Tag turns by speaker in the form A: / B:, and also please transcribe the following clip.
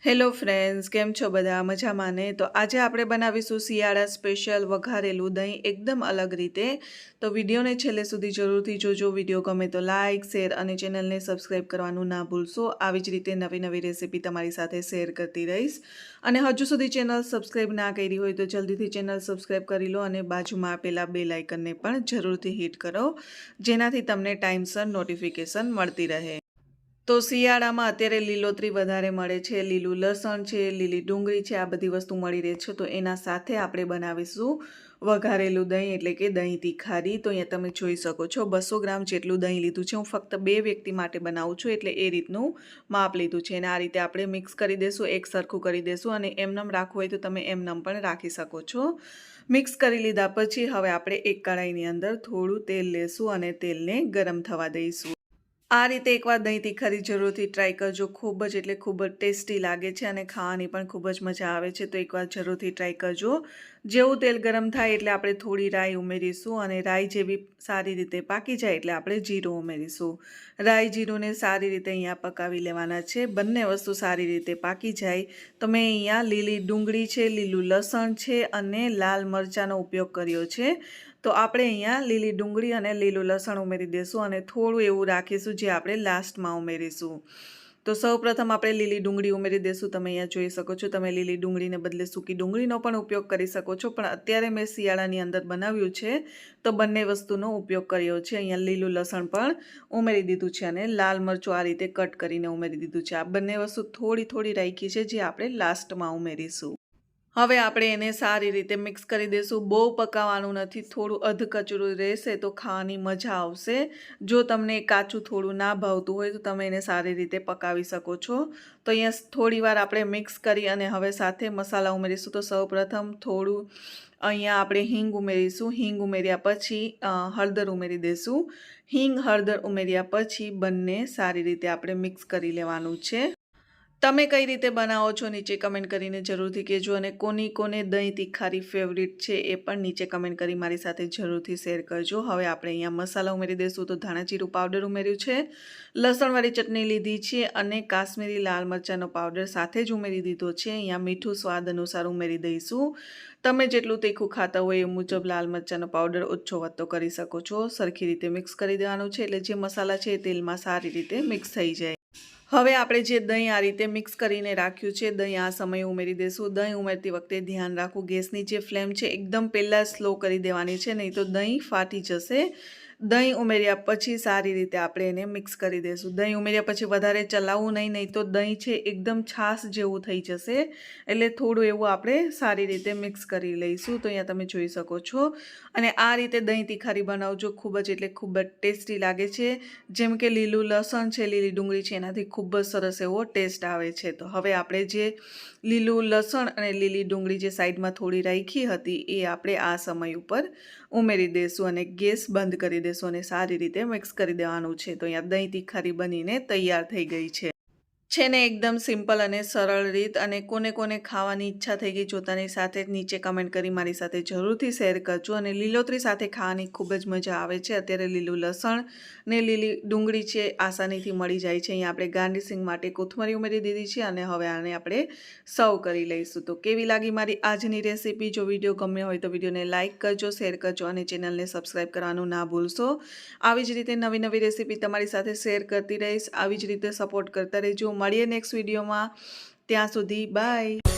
A: Hello friends, કેમ છો બધા? મજામાં ને? તો આજે આપણે બનાવીશું શિયાળા સ્પેશિયલ વઘારેલું દહીં એકદમ અલગ રીતે. તો વિડીયોને છેલ્લે સુધી જરૂરથી જોજો. વિડીયો ગમે તો લાઇક, શેર અને ચેનલને સબસ્ક્રાઈબ કરવાનું ના ભૂલશો. આવી જ રીતે નવી નવી રેસીપી તમારી સાથે શેર કરતી રહીશ. અને હજુ સુધી ચેનલ સબસ્ક્રાઈબ ના કરી હોય તો જલ્દીથી ચેનલ સબસ્ક્રાઈબ કરી લો અને બાજુમાં આપેલા બેલ આઇકનને પણ જરૂરથી હિટ કરો, જેનાથી તમને ટાઈમસર નોટિફિકેશન મળતી રહે. તો શિયાળામાં અત્યારે લીલોતરી વધારે મળે છે, લીલું લસણ છે, લીલી ડુંગળી છે, આ બધી વસ્તુ મળી રહે છે. તો એના સાથે આપણે બનાવીશું વઘારેલું દહીં, એટલે કે દહીં તીખારી. તો અહીંયા તમે જોઈ શકો છો 200 ગ્રામ જેટલું દહીં લીધું છે. હું ફક્ત 2 વ્યક્તિ માટે બનાવું છું એટલે એ રીતનું માપ લીધું છે. અને આ રીતે આપણે મિક્સ કરી દેશું, એક સરખું કરી દેશું. અને એમનેમ રાખવું હોય તો તમે એમનેમ પણ રાખી શકો છો. મિક્સ કરી લીધા પછી હવે આપણે એક કઢાઈની અંદર થોડું તેલ લેશું અને તેલને ગરમ થવા દઈશું. આ રીતે એકવાર દહીં તીખારી જરૂરથી ટ્રાય કરજો. ખૂબ જ એટલે ખૂબ જ ટેસ્ટી લાગે છે અને ખાવાની પણ ખૂબ જ મજા આવે છે. તો એકવાર જરૂરથી ટ્રાય કરજો. જેવું તેલ ગરમ થાય એટલે આપણે થોડી રાઈ ઉમેરીશું અને રાઈ જેવી સારી રીતે પાકી જાય એટલે આપણે જીરું ઉમેરીશું. રાઈ જીરુંને સારી રીતે અહીંયા પકાવી લેવાના છે. બંને વસ્તુ સારી રીતે પાકી જાય તો મેં અહીંયા લીલી ડુંગળી છે, લીલું લસણ છે અને લાલ મરચાંનો ઉપયોગ કર્યો છે. તો આપણે અહીંયા લીલી ડુંગળી અને લીલું લસણ ઉમેરી દઈશું અને થોડું એવું રાખીશું જે આપણે લાસ્ટમાં ઉમેરીશું. તો સૌપ્રથમ આપણે લીલી ડુંગળી ઉમેરી દઈશું. તમે અહીંયા જોઈ શકો છો, તમે લીલી ડુંગળીને બદલે સૂકી ડુંગળીનો પણ ઉપયોગ કરી શકો છો, પણ અત્યારે મેં શિયાળાની અંદર બનાવ્યું છે તો બંને વસ્તુનો ઉપયોગ કર્યો છે. અહીંયા લીલું લસણ પણ ઉમેરી દીધું છે અને લાલ મરચું આ રીતે કટ કરીને ઉમેરી દીધું છે. આ બંને વસ્તુ થોડી થોડી રાખી છે જે આપણે લાસ્ટમાં ઉમેરીશું. હવે આપણે એને સારી રીતે મિક્સ કરી દઈશું. બહુ પકાવવાનું નથી, થોડું અધકચરું રહેશે તો ખાવાની મજા આવશે. જો તમને કાચું થોડું ના ભાવતું હોય તો તમે એને સારી રીતે પકાવી શકો છો. તો અહીંયા થોડી વાર આપણે મિક્સ કરી અને હવે સાથે મસાલા ઉમેરીશું. તો સૌપ્રથમ થોડું અહીંયા આપણે હિંગ ઉમેરીશું. હિંગ ઉમેર્યા પછી હળદર ઉમેરી દઈશું. હિંગ હળદર ઉમેર્યા પછી બંને સારી રીતે આપણે મિક્સ કરી લેવાનું છે. તમે કઈ રીતે બનાવો છો નીચે કમેન્ટ કરીને જરૂરથી કહેજો. અને કોને દહીં તીખારી ફેવરિટ છે એ પણ નીચે કમેન્ટ કરી મારી સાથે જરૂરથી શેર કરજો. હવે આપણે અહીંયા મસાલા ઉમેરી દઈશું. તો ધાણા જીરું પાવડર ઉમેર્યું છે, લસણવાળી ચટણી લીધી છે અને કાશ્મીરી લાલ મરચાંનો પાવડર સાથે જ ઉમેરી દીધો છે. અહીંયા મીઠું સ્વાદ અનુસાર ઉમેરી દઈશું. તમે જેટલું તીખું ખાતા હોય એ મુજબ લાલ મરચાંનો પાવડર ઓછો વધતો કરી શકો છો. સરખી રીતે મિક્સ કરી દેવાનું છે એટલે જે મસાલા છે એ તેલમાં સારી રીતે મિક્સ થઈ જાય. હવે આપણે જે દહીં આ રીતે મિક્સ કરીને રાખ્યું છે, દહીં આ સમયે ઉમેરી દઈશું. દહીં ઉમેરતી વખતે ધ્યાન રાખવું, ગેસની જે ફ્લેમ છે એકદમ પહેલાં સ્લો કરી દેવાની છે, નહીં તો દહીં ફાટી જશે. દહીં ઉમેર્યા પછી સારી રીતે આપણે એને મિક્સ કરી દઈશું. દહીં ઉમેર્યા પછી વધારે ચલાવવું નહીં તો દહીં છે એકદમ છાશ જેવું થઈ જશે. એટલે થોડું એવું આપણે સારી રીતે મિક્સ કરી લઈશું. તો અહીંયા તમે જોઈ શકો છો. અને આ રીતે દહીં તીખારી બનાવજો, ખૂબ જ એટલે ખૂબ જ ટેસ્ટી લાગે છે. જેમ કે લીલું લસણ છે, લીલી ડુંગળી છે, એનાથી ખૂબ જ સરસ એવો ટેસ્ટ આવે છે. તો હવે આપણે જે લીલું લસણ અને લીલી ડુંગળી જે સાઈડમાં થોડી રાખી હતી એ આપણે આ સમય ઉપર ઉમેરી દઈશું અને ગેસ બંધ કરી દઈશું અને સારી રીતે મિક્સ કરી દેવાનું છે. તો અહીંયા દહીં તીખારી બનીને તૈયાર થઈ ગઈ છે ને એકદમ સિમ્પલ અને સરળ રીત. અને કોને ખાવાની ઈચ્છા થઈ ગઈ જોતાની સાથે નીચે કમેન્ટ કરી મારી સાથે જરૂરથી શેર કરજો. અને લીલોતરી સાથે ખાવાની ખૂબ જ મજા આવે છે. અત્યારે લીલું લસણ ને લીલી ડુંગળી છે આસાનીથી મળી જાય છે. અહીંયા આપણે ગાર્નિશિંગ માટે કોથમરી ઉમેરી દીધી છે અને હવે આને આપણે સર્વ કરી લઈશું. તો કેવી લાગી મારી આજની રેસીપી? જો વિડીયો ગમ્યો હોય તો વિડીયોને લાઇક કરજો, શેર કરજો અને ચેનલને સબસ્ક્રાઈબ કરવાનું ના ભૂલશો. આવી જ રીતે નવી નવી રેસીપી તમારી સાથે શેર કરતી રહીશ. આવી જ રીતે સપોર્ટ કરતા રહેજો. મળીએ નેક્સ્ટ વિડીયોમાં. ત્યાં સુધી બાય.